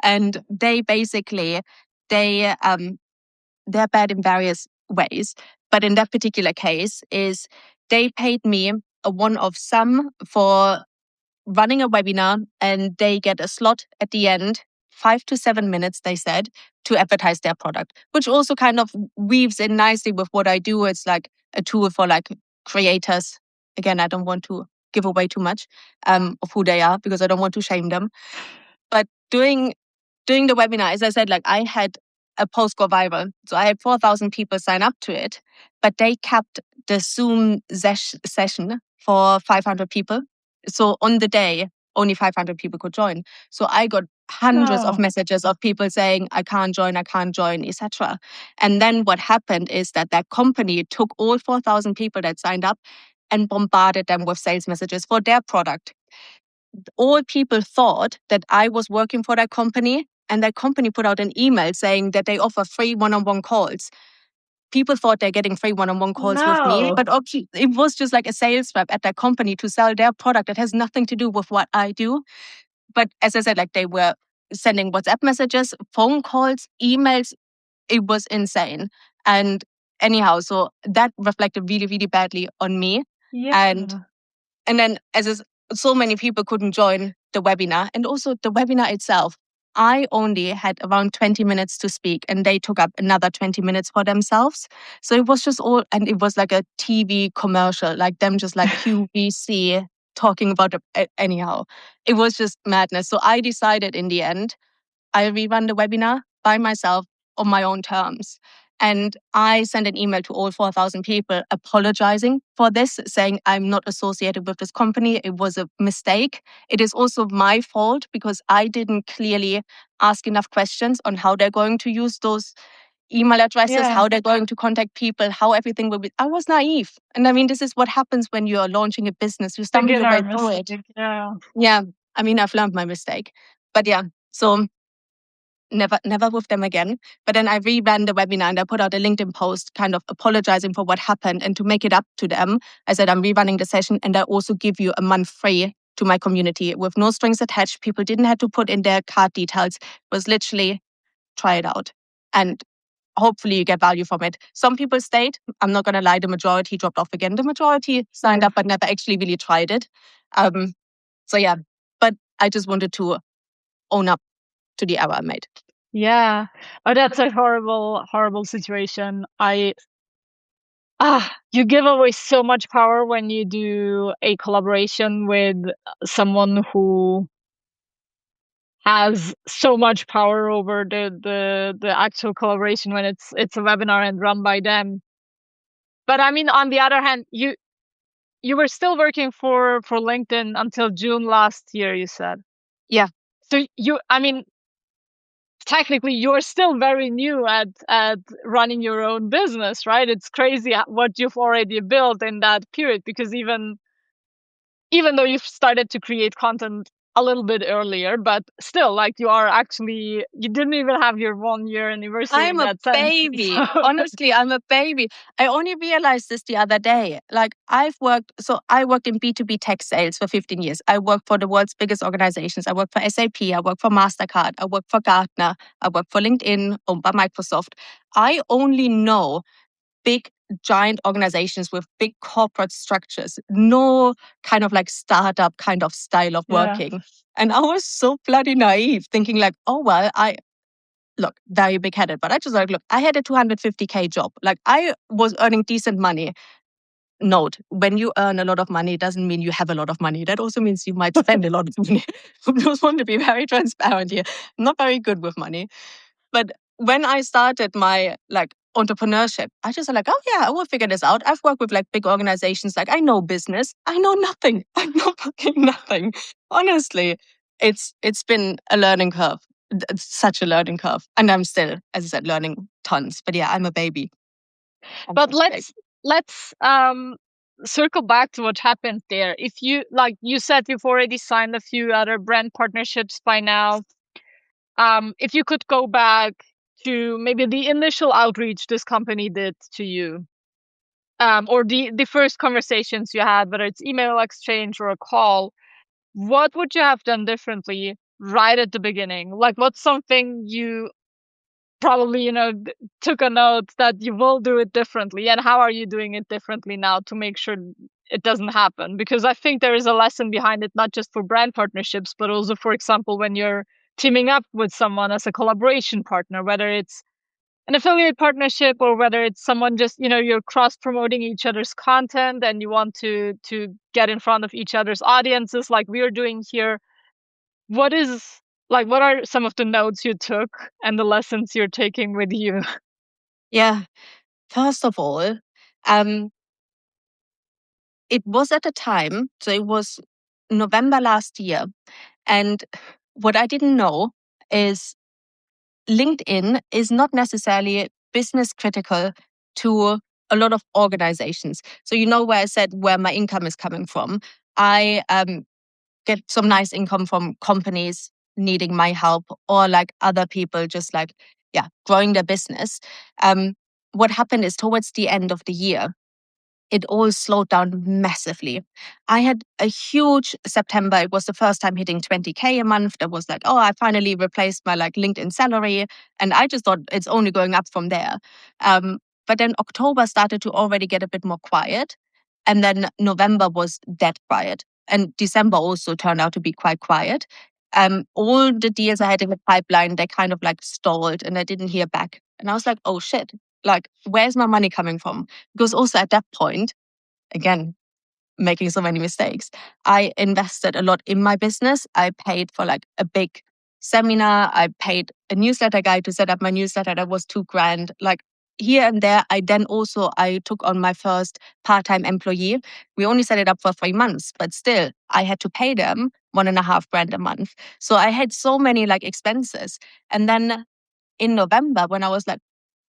And they basically, they're bad in various ways. But in that particular case is they paid me a one-off sum for running a webinar, and they get a slot at the end, 5 to 7 minutes, they said, to advertise their product, which also kind of weaves in nicely with what I do. It's like a tool for like creators. Again, I don't want to give away too much of who they are because I don't want to shame them. But doing the webinar, as I said, like I had a post go viral. So I had 4,000 people sign up to it, but they kept the Zoom session for 500 people. So on the day, only 500 people could join. So I got hundreds of messages of people saying, I can't join, etc. And then what happened is that company took all 4,000 people that signed up and bombarded them with sales messages for their product. All people thought that I was working for that company, and that company put out an email saying that they offer free one-on-one calls. People thought they're getting free one-on-one calls with me, but it was just like a sales rep at that company to sell their product that has nothing to do with what I do. But as I said, like they were sending WhatsApp messages, phone calls, emails. It was insane. And anyhow, so that reflected really, really badly on me. Yeah. And then so many people couldn't join the webinar, and also the webinar itself, I only had around 20 minutes to speak, and they took up another 20 minutes for themselves. So it was just and it was like a TV commercial, like them just like QVC talking about it. Anyhow, it was just madness. So I decided in the end, I rerun the webinar by myself on my own terms. And I sent an email to all 4,000 people apologizing for this, saying I'm not associated with this company. It was a mistake. It is also my fault because I didn't clearly ask enough questions on how they're going to use those email addresses, how they're going to contact people, how everything will be. I was naive. And I mean, this is what happens when you're launching a business. You stumble your way through it. Yeah. Yeah. I mean, I've learned my mistake. But yeah, So never with them again. But then I reran the webinar and I put out a LinkedIn post kind of apologizing for what happened. And to make it up to them, I said, I'm rerunning the session and I also give you a month free to my community with no strings attached. People didn't have to put in their card details. It was literally try it out. And hopefully you get value from it. Some people stayed. I'm not going to lie, the majority dropped off again. The majority signed up but never actually really tried it. So yeah, but I just wanted to own up to the error I made. Yeah. Oh, that's a horrible, horrible situation. You give away so much power when you do a collaboration with someone who has so much power over the actual collaboration when it's a webinar and run by them. But I mean, on the other hand, you were still working for LinkedIn until June last year, you said. Yeah. So I mean, technically you're still very new at running your own business, right? It's crazy what you've already built in that period, because even though you've started to create content a little bit earlier, but still, like, you didn't even have your 1 year anniversary. I'm a baby. Honestly, I'm a baby. I only realized this the other day. Like, I worked in B2B tech sales for 15 years. I worked for the world's biggest organizations. I worked for SAP. I worked for MasterCard. I worked for Gartner. I worked for LinkedIn, owned by Microsoft. I only know big, giant organizations with big corporate structures, no kind of like startup kind of style of working. Yeah. And I was so bloody naive, thinking like, oh, well, look, very big headed, but I just like, look, I had a 250K job. Like, I was earning decent money. Note, when you earn a lot of money, it doesn't mean you have a lot of money. That also means you might spend a lot of money. I just want to be very transparent here. I'm not very good with money. But when I started my entrepreneurship, I just like, oh yeah, I will figure this out. I've worked with big organizations. Like, I know business. I know nothing. I know fucking nothing. Honestly, it's been a learning curve. It's such a learning curve. And I'm still, as I said, learning tons. But yeah, I'm a baby. But let's circle back to what happened there. If you, like you said, you've already signed a few other brand partnerships by now. If you could go back to maybe the initial outreach this company did to you, or the first conversations you had, whether it's email exchange or a call, what would you have done differently right at the beginning? Like, what's something you probably, took a note that you will do it differently, and how are you doing it differently now to make sure it doesn't happen? Because I think there is a lesson behind it, not just for brand partnerships, but also, for example, when you're teaming up with someone as a collaboration partner, whether it's an affiliate partnership or whether it's someone just, you're cross promoting each other's content and you want to get in front of each other's audiences like we are doing here. What are some of the notes you took and the lessons you're taking with you? Yeah. First of all, it was at a time, so it was November last year. And what I didn't know is LinkedIn is not necessarily business critical to a lot of organizations. So, where I said where my income is coming from, I get some nice income from companies needing my help, or other people just growing their business. What happened is towards the end of the year, it all slowed down massively. I had a huge September. It was the first time hitting 20K a month. That was like, oh, I finally replaced my LinkedIn salary. And I just thought it's only going up from there. But then October started to already get a bit more quiet. And then November was dead quiet. And December also turned out to be quite quiet. All the deals I had in the pipeline, they kind of stalled and I didn't hear back. And I was like, oh shit, where's my money coming from? Because also at that point, again, making so many mistakes, I invested a lot in my business. I paid for a big seminar. I paid a newsletter guy to set up my newsletter. That was $2,000. Here and there, I took on my first part-time employee. We only set it up for 3 months, but still I had to pay them $1,500 a month. So I had so many expenses. And then in November, when I was like,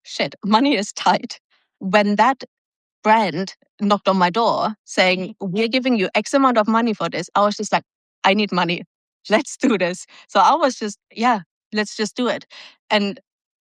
shit, money is tight. When that brand knocked on my door saying, we're giving you X amount of money for this, I was just like, I need money. let's do this. So I was just, yeah, let's just do it. And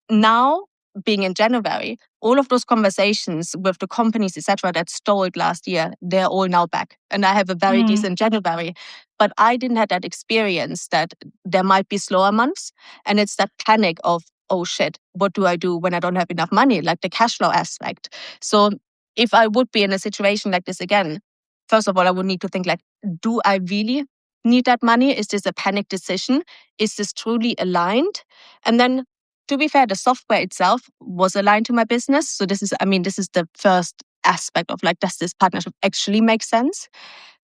now, being in January, all of those conversations with the companies, etc., that stalled last year, they're all now back. And I have a very decent January. But I didn't have that experience that there might be slower months. And it's that panic of, oh shit, what do I do when I don't have enough money? Like the cash flow aspect. So if I would be in a situation like this again, first of all, I would need to think like, do I really need that money? Is this a panic decision? Is this truly aligned? And then, to be fair, the software itself was aligned to my business. So this is the first aspect of like, does this partnership actually make sense?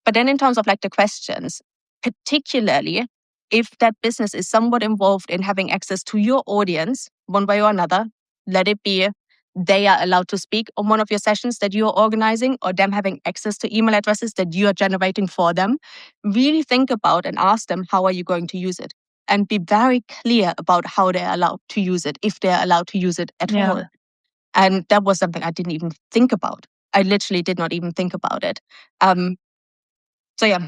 But then in terms of like the questions, particularly if that business is somewhat involved in having access to your audience one way or another, let it be they are allowed to speak on one of your sessions that you're organizing, or them having access to email addresses that you are generating for them, really think about and ask them, how are you going to use it? And be very clear about how they're allowed to use it, if they're allowed to use it at all. And that was something I didn't even think about. I literally did not even think about it. So yeah,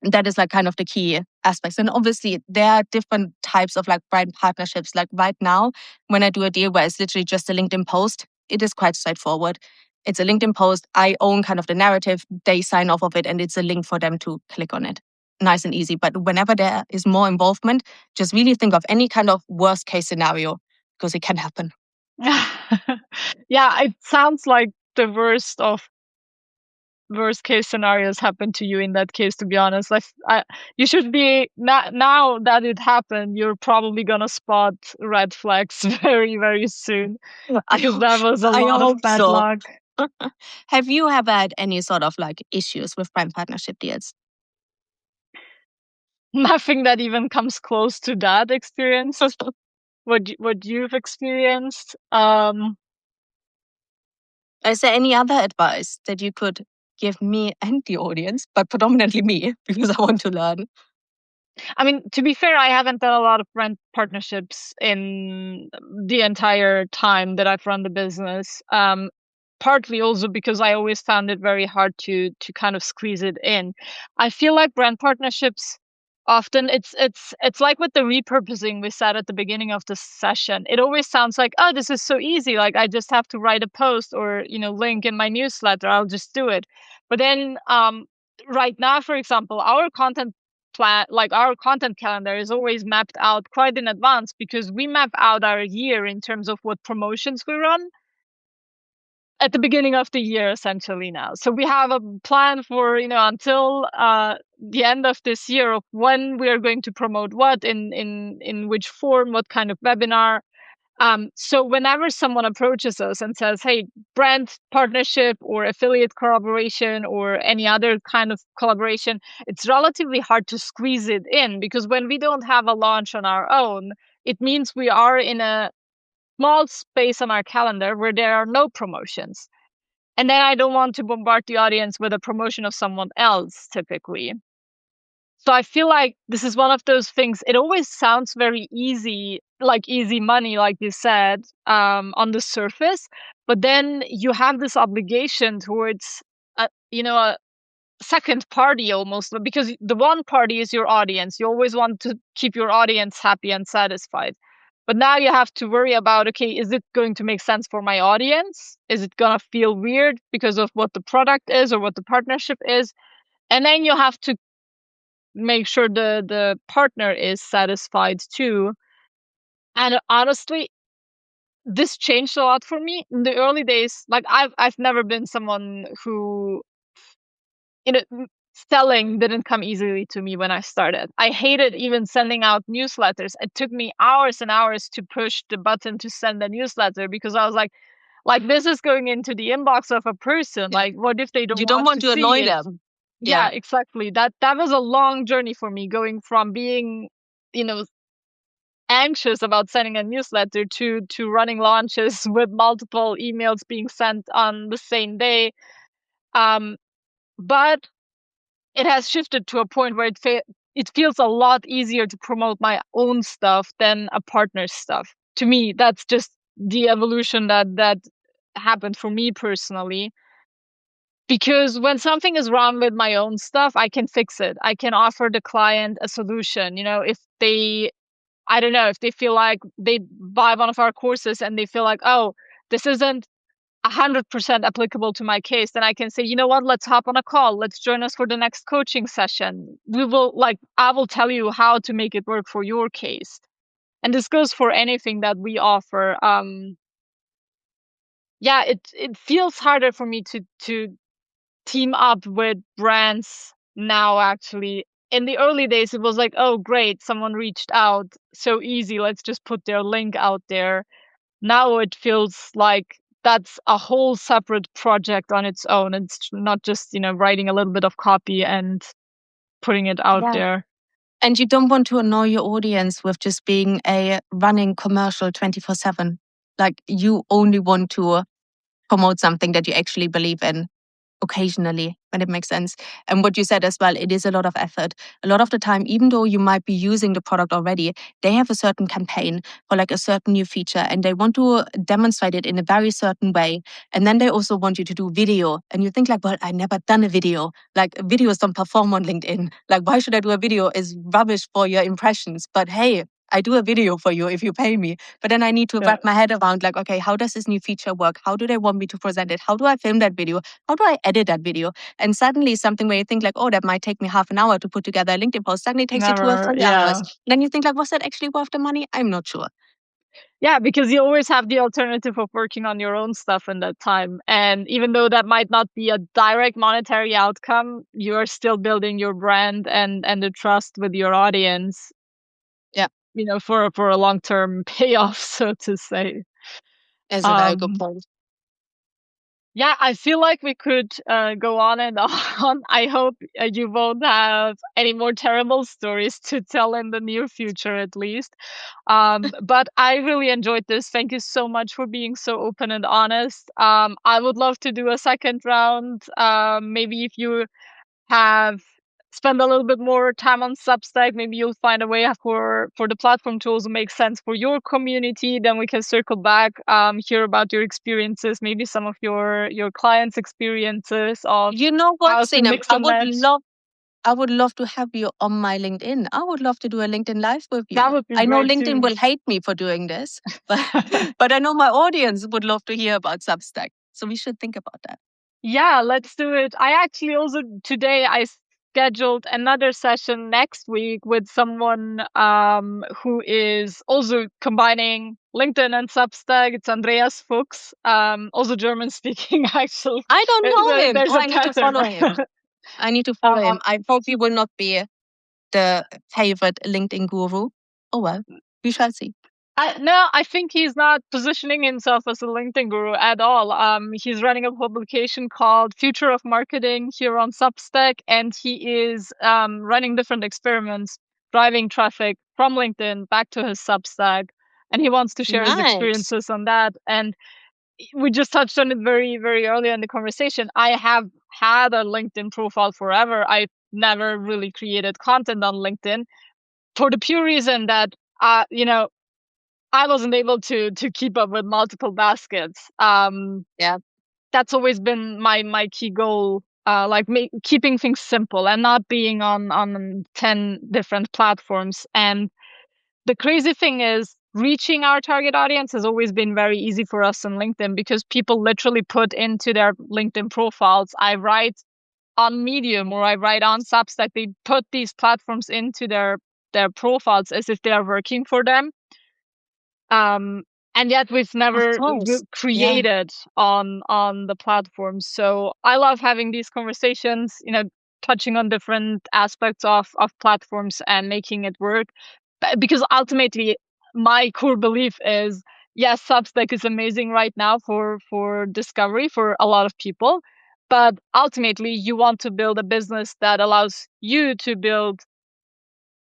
that is like kind of the key aspects. And obviously there are different types of like brand partnerships. Like right now, when I do a deal where it's literally just a LinkedIn post, it is quite straightforward. It's a LinkedIn post. I own kind of the narrative. They sign off of it and it's a link for them to click on it. Nice and easy. But whenever there is more involvement, just really think of any kind of worst case scenario, because it can happen. Yeah, it sounds like the worst case scenarios happen to you in that case, to be honest. You should be, now that it happened, you're probably gonna spot red flags very, very soon, because that was a lot of bad luck. Have you ever had any sort of like issues with brand partnership deals? Nothing that even comes close to that experience. What you've experienced. Is there any other advice that you could give me and the audience, but predominantly me, because I want to learn? I mean, to be fair, I haven't done a lot of brand partnerships in the entire time that I've run the business. Partly also because I always found it very hard to kind of squeeze it in. I feel like brand partnerships often it's like with the repurposing we said at the beginning of the session. It always sounds like, oh, this is so easy. Like I just have to write a post or link in my newsletter. I'll just do it. But then right now, for example, our content plan, like our content calendar, is always mapped out quite in advance, because we map out our year in terms of what promotions we run at the beginning of the year, essentially now. So we have a plan for, until the end of this year, of when we are going to promote what, in which form, what kind of webinar. So whenever someone approaches us and says, hey, brand partnership or affiliate collaboration or any other kind of collaboration, it's relatively hard to squeeze it in, because when we don't have a launch on our own, it means we are in a small space on our calendar where there are no promotions. And then I don't want to bombard the audience with a promotion of someone else, typically. So I feel like this is one of those things. It always sounds very easy, like easy money, like you said, on the surface. But then you have this obligation towards, a second party almost, because the one party is your audience. You always want to keep your audience happy and satisfied. But now you have to worry about, okay, is it going to make sense for my audience? Is it going to feel weird because of what the product is or what the partnership is? And then you have to make sure the partner is satisfied too. And honestly, this changed a lot for me in the early days. Like I've never been someone who, selling didn't come easily to me when I started. I hated even sending out newsletters. It took me hours and hours to push the button to send a newsletter, because I was like this is going into the inbox of a person. Like, what if they don't? You don't want to annoy see them. Yeah, exactly. That was a long journey for me, going from being, anxious about sending a newsletter to running launches with multiple emails being sent on the same day. But it has shifted to a point where it feels a lot easier to promote my own stuff than a partner's stuff. To me, that's just the evolution that happened for me personally. Because when something is wrong with my own stuff, I can fix it. I can offer the client a solution. If they, I don't know, if they feel like they buy one of our courses and they feel like, oh, this isn't 100% applicable to my case, then I can say, you know what, let's hop on a call. Let's join us for the next coaching session. I will tell you how to make it work for your case. And this goes for anything that we offer. Yeah, it feels harder for me to team up with brands now, actually. In the early days, it was like, oh, great, someone reached out. So easy. Let's just put their link out there. Now it feels like that's a whole separate project on its own. It's not just, writing a little bit of copy and putting it out Yeah. there. And you don't want to annoy your audience with just being a running commercial 24/7. Like, you only want to promote something that you actually believe in occasionally, when it makes sense. And what you said as well, it is a lot of effort. A lot of the time, even though you might be using the product already, they have a certain campaign for like a certain new feature and they want to demonstrate it in a very certain way. And then they also want you to do video. And you think like, well, I never done a video. Like, videos don't perform on LinkedIn. Like, why should I do a video? Is rubbish for your impressions. But hey, I do a video for you if you pay me. But then I need to wrap my head around like, okay, how does this new feature work? How do they want me to present it? How do I film that video? How do I edit that video? And suddenly something where you think like, oh, that might take me half an hour to put together a LinkedIn post, suddenly takes you 2 or 3 hours. Then you think like, was that actually worth the money? I'm not sure. Yeah, because you always have the alternative of working on your own stuff in that time. And even though that might not be a direct monetary outcome, you are still building your brand and the trust with your audience. Yeah. For a long-term payoff, so to say. Is a very good point. Yeah, I feel like we could go on and on. I hope you won't have any more terrible stories to tell in the near future, at least. But I really enjoyed this. Thank you so much for being so open and honest. I would love to do a second round. Maybe if you have spend a little bit more time on Substack, maybe you'll find a way for the platform to also make sense for your community. Then we can circle back, hear about your experiences, maybe some of your clients' experiences of You know what, how to Sinem? mix and match. I would love to have you on my LinkedIn. I would love to do a LinkedIn Live with you. That would be I know great LinkedIn too. will hate me for doing this, but I know my audience would love to hear about Substack. So we should think about that. Yeah, let's do it. I actually also today I scheduled another session next week with someone who is also combining LinkedIn and Substack. It's Andreas Fuchs, also German speaking actually. I don't know him. There's Oh, a I need to pattern. follow him. I need to follow him. Um, I hope he will not be the favorite LinkedIn guru. Oh well, we shall see. No, I think he's not positioning himself as a LinkedIn guru at all. He's running a publication called Future of Marketing here on Substack, and he is running different experiments, driving traffic from LinkedIn back to his Substack, and he wants to share his Nice. experiences on that. And we just touched on it very, very early in the conversation. I have had a LinkedIn profile forever. I never really created content on LinkedIn for the pure reason that, I wasn't able to keep up with multiple baskets. Yeah. That's always been my key goal. Like keeping things simple and not being on 10 different platforms. And the crazy thing is, reaching our target audience has always been very easy for us on LinkedIn because people literally put into their LinkedIn profiles, I write on Medium or I write on Substack. They put these platforms into their profiles as if they are working for them. And yet we've Of never course. Yeah. created on the platform. So I love having these conversations, touching on different aspects of platforms and making it work. Because ultimately, my core belief is, yes, Substack is amazing right now for discovery for a lot of people, but ultimately you want to build a business that allows you to build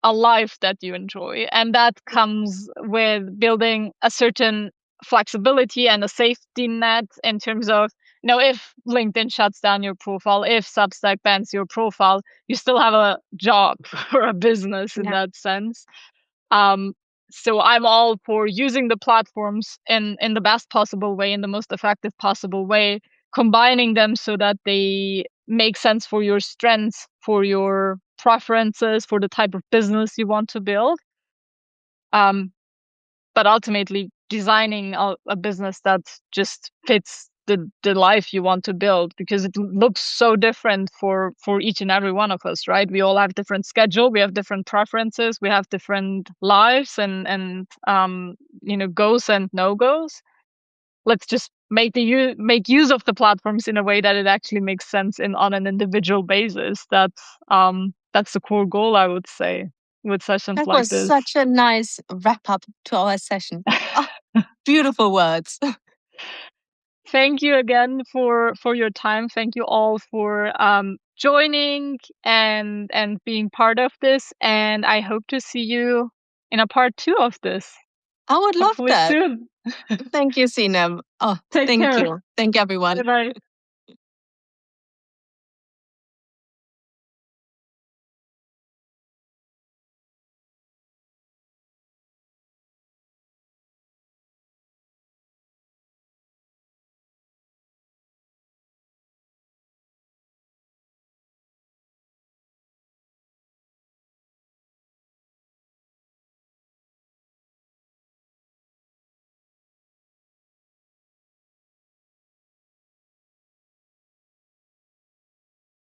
a life that you enjoy. And that comes with building a certain flexibility and a safety net in terms of, if LinkedIn shuts down your profile, if Substack bans your profile, you still have a job or a business in Yeah. that sense. Um, so I'm all for using the platforms in the best possible way, in the most effective possible way, combining them so that they make sense for your strengths, for your preferences, for the type of business you want to build. But ultimately designing a business that just fits the life you want to build, because it looks so different for each and every one of us, right? We all have different schedule, we have different preferences, we have different lives and goes and no goes. Let's just make use of the platforms in a way that it actually makes sense on an individual basis. That's the core goal, I would say, with sessions That like was this. such a nice wrap up to our session. Oh, beautiful words. Thank you again for your time. Thank you all for joining and being part of this. And I hope to see you in a part 2 of this. I would love Hopefully that. soon. Thank you, Sinem. Oh, Take thank care. you. Thank you, everyone. Bye bye.